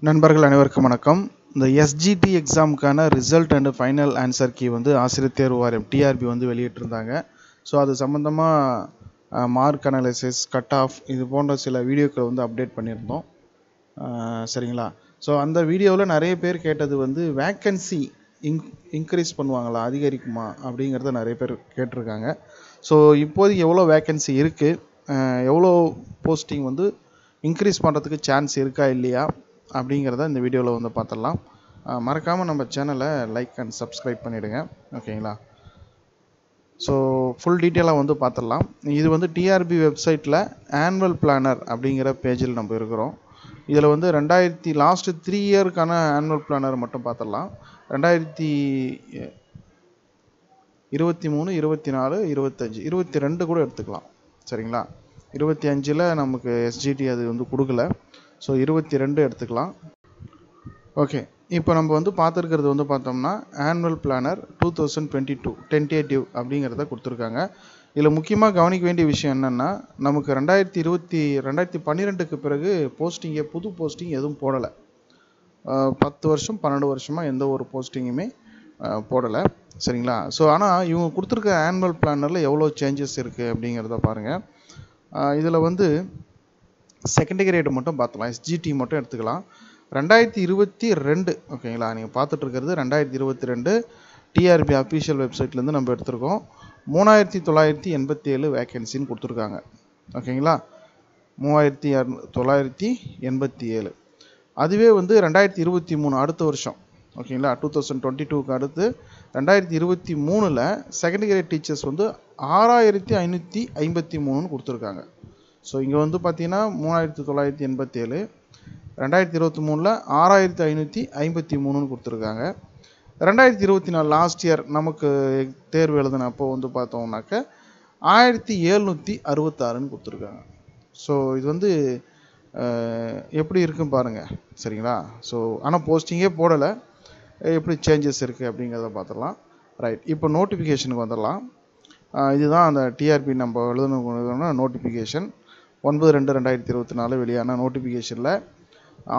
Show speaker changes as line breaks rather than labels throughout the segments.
நண்பர்கள் அனைவருக்கும் வணக்கம். இந்த SGT எக்ஸாமுக்கான result and final answer key வந்து ஆசிரியர் தேர்வு வாரியம் டிஆர்பி வந்து வெளியிட்டிருந்தாங்க. ஸோ அது சம்மந்தமாக மார்க் அனாலிசிஸ், கட் ஆஃப் இது போன்ற சில வீடியோக்களை வந்து அப்டேட் பண்ணியிருந்தோம். சரிங்களா? ஸோ அந்த வீடியோவில் நிறைய பேர் கேட்டது வந்து வேக்கன்சி இன்க்ரீஸ் பண்ணுவாங்களா, அதிகரிக்குமா அப்படிங்கிறத நிறைய பேர் கேட்டிருக்காங்க. ஸோ இப்போதைக்கு எவ்வளோ வேக்கன்சி இருக்குது, எவ்வளோ போஸ்டிங் வந்து இன்க்ரீஸ் பண்ணுறதுக்கு சான்ஸ் இருக்கா இல்லையா அப்படிங்கிறத இந்த வீடியோவில் வந்து பார்த்துடலாம். மறக்காமல் நம்ம சேனலை லைக் அண்ட் சப்ஸ்கிரைப் பண்ணிவிடுங்க. ஓகேங்களா? ஸோ ஃபுல் டீட்டெயிலாக வந்து பார்த்துடலாம். இது வந்து டிஆர்பி வெப்சைட்டில் ஆனுவல் பிளானர் அப்படிங்கிற பேஜில் நம்ம இருக்கிறோம். இதில் வந்து லாஸ்ட்டு 3 இயருக்கான ஆனுவல் பிளானர் மட்டும் பார்த்துடலாம். 2023, 24, 25, 22 கூட எடுத்துக்கலாம். சரிங்களா? 25ல் நமக்கு SGT அது வந்து கொடுக்கல. ஸோ 22 எடுத்துக்கலாம். ஓகே, இப்போ நம்ம வந்து பார்த்துருக்கிறது வந்து பார்த்தோம்னா ஆனுவல் பிளானர் 2022 டென்டேட்டிவ் அப்படிங்கிறத கொடுத்துருக்காங்க. இதில் முக்கியமாக கவனிக்க வேண்டிய விஷயம் என்னென்னா, நமக்கு 2012க்கு பிறகு புது போஸ்டிங் எதுவும் போடலை. 10 வருஷம் 12 வருஷமாக எந்த ஒரு போஸ்டிங்குமே போடலை. சரிங்களா? ஸோ ஆனால் இவங்க கொடுத்துருக்க ஆனுவல் பிளானரில் எவ்வளோ சேஞ்சஸ் இருக்குது அப்படிங்கிறத பாருங்கள். இதில் வந்து செகண்ட் கிரேடு மட்டும் பார்த்துக்கலாம். SGT மட்டும் எடுத்துக்கலாம். 2022 ஓகேங்களா? நீங்கள் பார்த்துட்ருக்கிறது 2022 டிஆர்பி அஃபீஷியல் வெப்சைட்லேருந்து நம்ம எடுத்திருக்கோம். 3987 வேக்கன்சின்னு கொடுத்துருக்காங்க. ஓகேங்களா? 3987. அதுவே வந்து 2023 அடுத்த வருஷம், ஓகேங்களா, 2022க்கு அடுத்து 2023ல் செகண்ட் கிரேட் டீச்சர்ஸ் வந்து 6553ன்னு கொடுத்துருக்காங்க. ஸோ இங்கே வந்து பார்த்தீங்கன்னா 3987, 2023ல் 6553ன்னு கொடுத்துருக்காங்க. 2024 லாஸ்ட் இயர் நமக்கு தேர்வு எழுதினப்போ வந்து பார்த்தோம்னாக்க 1766ன்னு கொடுத்துருக்காங்க. ஸோ இது வந்து எப்படி இருக்குன்னு பாருங்கள். சரிங்களா? ஸோ ஆனால் போஸ்டிங்கே போடலை, எப்படி சேஞ்சஸ் இருக்குது அப்படிங்கிறத பார்த்துடலாம். ரைட், இப்போ நோட்டிஃபிகேஷனுக்கு வந்துடலாம். இதுதான் அந்த டிஆர்பி நம்ம எழுதணும்னா நோட்டிஃபிகேஷன் 9/2/2024 வெளியான நோட்டிஃபிகேஷனில்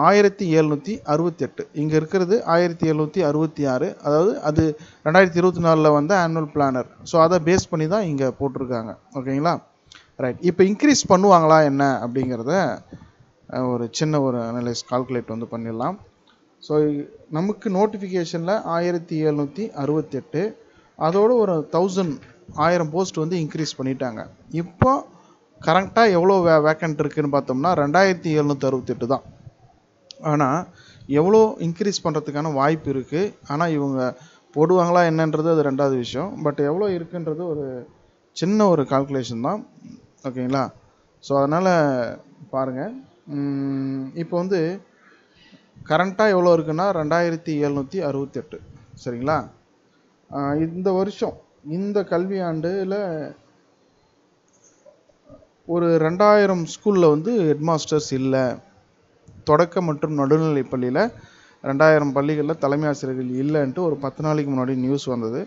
1768 இங்கே இருக்கிறது 1766, அதாவது அது 2024ல் வந்த ஆனுவல் பிளானர். ஸோ அதை பேஸ் பண்ணி தான் இங்கே போட்டிருக்காங்க. ஓகேங்களா? ரைட், இப்போ இன்க்ரீஸ் பண்ணுவாங்களா என்ன அப்படிங்கிறத ஒரு சின்ன ஒரு அனலைஸ் கால்குலேட் வந்து பண்ணிடலாம். ஸோ நமக்கு நோட்டிஃபிகேஷனில் 1768, அதோடு ஒரு 1000 போஸ்ட் வந்து இன்க்ரீஸ் பண்ணிட்டாங்க. இப்போ கரெக்டாக எவ்வளோ வேக்கண்ட் இருக்குதுன்னு பார்த்தோம்னா 2768 தான். ஆனால் எவ்வளோ இன்க்ரீஸ் பண்ணுறதுக்கான வாய்ப்பு இருக்குது. ஆனால் இவங்க போடுவாங்களா என்னன்றது அது ரெண்டாவது விஷயம். பட் எவ்வளோ இருக்குன்றது ஒரு சின்ன ஒரு கால்குலேஷன் தான். ஓகேங்களா? ஸோ அதனால் பாருங்கள், இப்போ வந்து கரண்ட்டாக எவ்வளோ இருக்குன்னா 2768. சரிங்களா? இந்த வருஷம் இந்த கல்வி ஆண்டில் ஒரு 2000 ஸ்கூலில் வந்து ஹெட்மாஸ்டர்ஸ் இல்லை. தொடக்க மற்றும் நடுநிலை பள்ளியில் 2000 பள்ளிகளில் தலைமை ஆசிரியர்கள் இல்லைன்ட்டு ஒரு 10 நாளைக்கு முன்னாடி நியூஸ் வந்தது.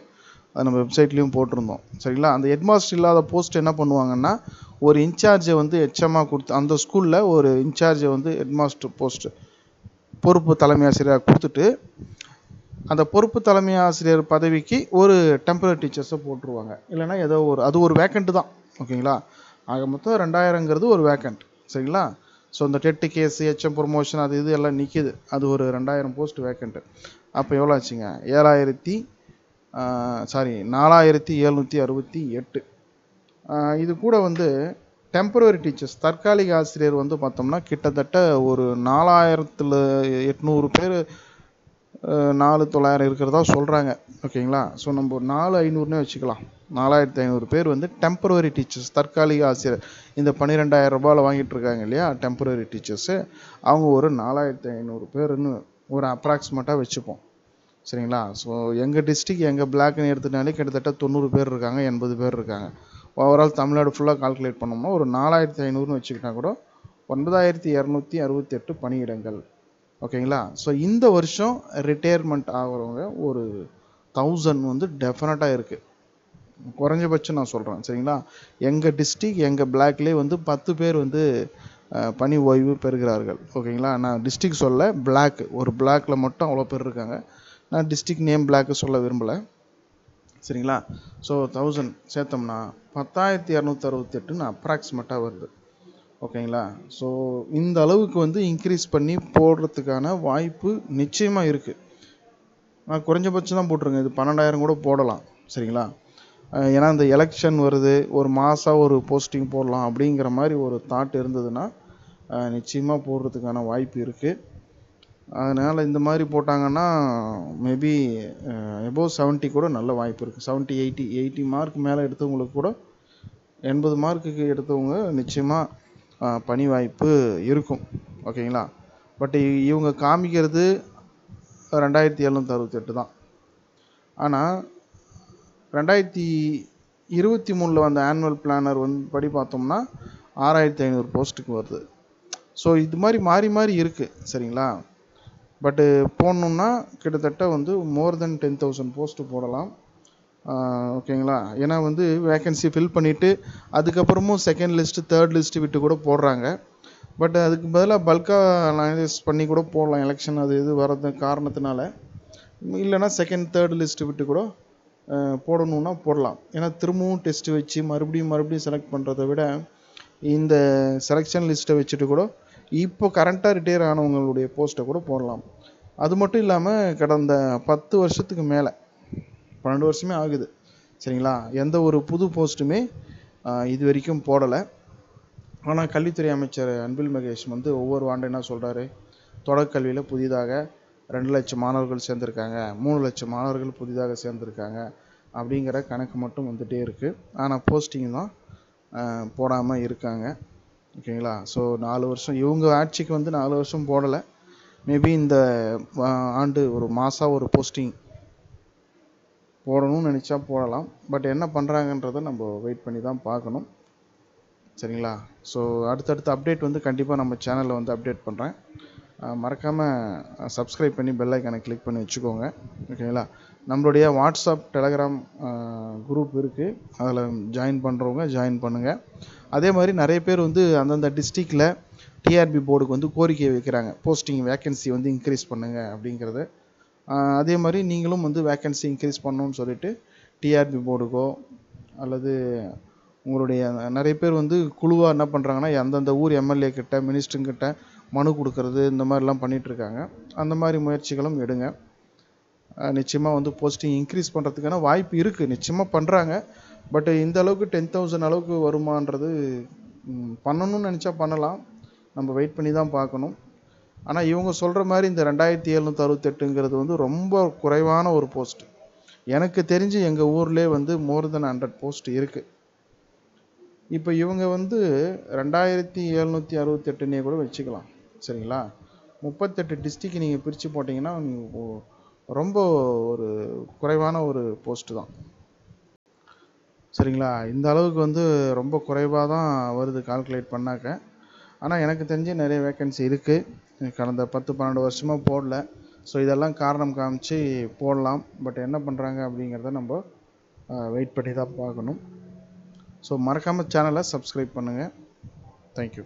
அது நம்ம வெப்சைட்லேயும் போட்டிருந்தோம். சரிங்களா? அந்த ஹெட்மாஸ்டர் இல்லாத போஸ்ட் என்ன பண்ணுவாங்கன்னா, ஒரு இன்சார்ஜை வந்து எச்எம்மாக கொடுத்து, அந்த ஸ்கூலில் ஒரு இன்சார்ஜை வந்து ஹெட்மாஸ்டர் போஸ்ட்டு பொறுப்பு தலைமை ஆசிரியராக கொடுத்துட்டு, அந்த பொறுப்பு தலைமை ஆசிரியர் பதவிக்கு ஒரு டெம்பரரி டீச்சர்ஸை போட்டுருவாங்க. இல்லைனா ஏதோ அது ஒரு வேக்கண்ட்டு தான். ஓகேங்களா? ஆக மொத்தம் 2000ங்கிறது ஒரு வேக்கண்ட். சரிங்களா? ஸோ இந்த டெட்டு கேஸு, HM ப்ரொமோஷன் அது இது எல்லாம் நிற்கிது. அது ஒரு 2000 போஸ்ட் வேக்கண்ட்டு. அப்போ எவ்வளோ ஆச்சுங்க? 4768. இது கூட வந்து டெம்பரரி டீச்சர்ஸ், தற்காலிக ஆசிரியர் வந்து பார்த்தோம்னா கிட்டத்தட்ட ஒரு 4800 பேர், 4900 இருக்கிறதா சொல்கிறாங்க. ஓகேங்களா? ஸோ நம்ம ஒரு 4500னே வச்சுக்கலாம். 4500 பேர் வந்து டெம்பரரி டீச்சர்ஸ், தற்காலிக ஆசிரியர். இந்த 12000 ரூபாயில் வாங்கிட்டு இருக்காங்க இல்லையா டெம்பரரி டீச்சர்ஸு, அவங்க ஒரு 4500 பேருன்னு ஒரு அப்ராக்சிமேட்டாக வச்சுப்போம். சரிங்களா? ஸோ எங்கள் டிஸ்ட்ரிக்ட், எங்கள் பிளாக்னு எடுத்துட்டாலே கிட்டத்தட்ட 90 பேர் இருக்காங்க, 80 பேர் இருக்காங்க. ஓவரால் தமிழ்நாடு ஃபுல்லாக கால்குலேட் பண்ணோம்னா ஒரு 4500ன்னு வச்சுக்கிட்டா கூட 9268 பணியிடங்கள். ஓகேங்களா? ஸோ இந்த வருஷம் ரிட்டையர்மெண்ட் ஆகிறவங்க ஒரு 1000 வந்து டெஃபினட்டாக இருக்குது. குறைஞ்சபட்சம் நான் சொல்கிறேன். சரிங்களா? எங்கள் டிஸ்ட்ரிக்ட், எங்கள் பிளாக்லேயே வந்து 10 பேர் வந்து பணி ஓய்வு பெறுகிறார்கள். ஓகேங்களா, நான் டிஸ்ட்ரிக்ட் சொல்ல, பிளாக் ஒரு பிளாக்ல மட்டும் அவ்வளோ பேர் இருக்காங்க. நான் டிஸ்ட்ரிக்ட் நேம் பிளாக்கு சொல்ல விரும்பலை. சரிங்களா, ஸோ 1000 சேர்த்தோம்னா 10,268 அப்ராக்சிமேட்டாக வருது. ஓகேங்களா, ஸோ இந்த அளவுக்கு வந்து இன்க்ரீஸ் பண்ணி போடுறதுக்கான வாய்ப்பு நிச்சயமாக இருக்குது. நான் குறைஞ்சபட்சம் தான் போட்டிருங்க, இது 12,000 கூட போடலாம். சரிங்களா, ஏன்னா இந்த எலெக்ஷன் வருது, ஒரு மாதம் ஒரு போஸ்டிங் போடலாம் அப்படிங்கிற மாதிரி ஒரு தாட் இருந்ததுன்னா நிச்சயமாக போடுறதுக்கான வாய்ப்பு இருக்குது. அதனால் இந்த மாதிரி போட்டாங்கன்னா மேபி எபோவ் 70 கூட நல்ல வாய்ப்பு இருக்குது. 70 80 மார்க் மேலே எடுத்தவங்களுக்கு கூட 80 மார்க்குக்கு எடுத்தவங்க நிச்சயமாக பணி வாய்ப்பு இருக்கும். ஓகேங்களா, பட் இவங்க காமிக்கிறது 2,768 தான். ஆனால் 2023 வந்த ஆனுவல் பிளானர் படி பார்த்தோம்னா 6,500 போஸ்ட்டுக்கு வருது. ஸோ இது மாதிரி மாறி மாறி இருக்குது. சரிங்களா, பட்டு போடணுன்னா கிட்டத்தட்ட வந்து மோர் தென் 10,000 போஸ்ட்டு போடலாம். ஓகேங்களா, ஏன்னா வந்து வேக்கன்சி ஃபில் பண்ணிவிட்டு அதுக்கப்புறமும் செகண்ட் லிஸ்ட்டு தேர்ட் லிஸ்ட்டு விட்டு கூட போடுறாங்க. பட் அதுக்கு பதிலாக பல்காக அனலைஸ் பண்ணி கூட போடலாம், எலெக்ஷன் அது இது வர்றது காரணத்தினால. இல்லைனா செகண்ட் தேர்ட் லிஸ்ட்டு விட்டு கூட போடணுன்னா போடலாம். ஏன்னா திரும்பவும் டெஸ்ட்டு வச்சு மறுபடியும் செலக்ட் பண்ணுறதை விட இந்த செலெக்ஷன் லிஸ்ட்டை வச்சுட்டு கூட இப்போ கரண்ட்டாக ரிட்டையர் ஆனவங்களுடைய போஸ்ட்டை கூட போடலாம். அது மட்டும் இல்லாமல் கடந்த 10 வருஷத்துக்கு மேலே 12 வருஷமே ஆகுது. சரிங்களா, எந்த ஒரு புது போஸ்ட்டுமே இது வரைக்கும் போடலை. ஆனால் கல்வித்துறை அமைச்சர் அன்பில் மகேஷ் வந்து ஒவ்வொரு ஆண்டு என்ன சொல்கிறாரு, தொடக்கல்வியில் புதிதாக 2 லட்சம் மாணவர்கள் சேர்ந்துருக்காங்க, 3 லட்சம் மாணவர்கள் புதிதாக சேர்ந்துருக்காங்க அப்படிங்கிற கணக்கு மட்டும் வந்துகிட்டே இருக்குது. ஆனால் போஸ்டிங் தான் போடாமல் இருக்காங்க. ஓகேங்களா, ஸோ 4 வருஷம் இவங்க ஆட்சிக்கு வந்து 4 வருஷம் போடலை. மேபி இந்த ஆண்டு ஒரு மாதம் ஒரு போஸ்டிங் போடணும்னு நினச்சா போடலாம். பட் என்ன பண்ணுறாங்கன்றதை நம்ம வெயிட் பண்ணி தான் பார்க்கணும். சரிங்களா, ஸோ அடுத்தடுத்த அப்டேட் வந்து கண்டிப்பாக நம்ம சேனலில் வந்து அப்டேட் பண்ணுறேன். மறக்காமல் சப்ஸ்கிரைப் பண்ணி பெல் ஐக்கானை கிளிக் பண்ணி வச்சுக்கோங்க. ஓகேங்களா, நம்மளுடைய வாட்ஸ்அப் டெலகிராம் குரூப் இருக்குது, அதில் ஜாயின் பண்ணுறவங்க ஜாயின் பண்ணுங்கள். அதே மாதிரி நிறைய பேர் வந்து அந்தந்த டிஸ்ட்ரிக்டில் டிஆர்பி போர்டுக்கு வந்து கோரிக்கை வைக்கிறாங்க, போஸ்டிங் வேக்கன்சி வந்து இன்க்ரீஸ் பண்ணுங்கள் அப்படிங்கிறது. அதே மாதிரி நீங்களும் வந்து வேக்கன்சி இன்க்ரீஸ் பண்ணணும்னு சொல்லிட்டு டிஆர்பி போர்டுக்கோ அல்லது உங்களுடைய நிறைய பேர் வந்து குழுவாக என்ன பண்ணுறாங்கன்னா அந்தந்த ஊர் எம்எல்ஏ கிட்ட மினிஸ்டருங்கிட்ட மனு கொடுக்கறது இந்த மாதிரிலாம் பண்ணிகிட்ருக்காங்க. அந்த மாதிரி முயற்சிகளும் எடுங்க. நிச்சயமாக வந்து போஸ்டிங் இன்க்ரீஸ் பண்ணுறதுக்கான வாய்ப்பு இருக்குது, நிச்சயமாக பண்ணுறாங்க. பட் இந்த அளவுக்கு 10,000 அளவுக்கு வருமானது பண்ணணும்னு நினச்சா பண்ணலாம், நம்ம வெயிட் பண்ணி தான் பார்க்கணும். ஆனால் இவங்க சொல்கிற மாதிரி இந்த 2,768ங்கிறது வந்து ரொம்ப குறைவான ஒரு போஸ்ட். எனக்கு தெரிஞ்சு எங்கள் ஊர்லேயே வந்து மோர் தென் 100 போஸ்ட் இருக்குது. இப்போ இவங்க வந்து 2,768 கூட வச்சுக்கலாம். சரிங்களா, 38 டிஸ்ட்ரிக்ட் நீங்கள் பிரித்து போட்டிங்கன்னா ரொம்ப ஒரு குறைவான ஒரு போஸ்ட்டு தான். சரிங்களா, இந்த அளவுக்கு வந்து ரொம்ப குறைவாக தான் வருது கால்குலேட் பண்ணாக்க. ஆனால் எனக்கு தெரிஞ்சு நிறைய வேக்கன்சி இருக்குது, கடந்த 10-12 வருஷமாக போடல. ஸோ இதெல்லாம் காரணம் காமிச்சு போடலாம். பட் என்ன பண்ணுறாங்க அப்படிங்கிறத நம்ம வெயிட் பண்ணி தான் பார்க்கணும். ஸோ மறக்காமல் சேனலை சப்ஸ்கிரைப் பண்ணுங்கள். தேங்க்யூ.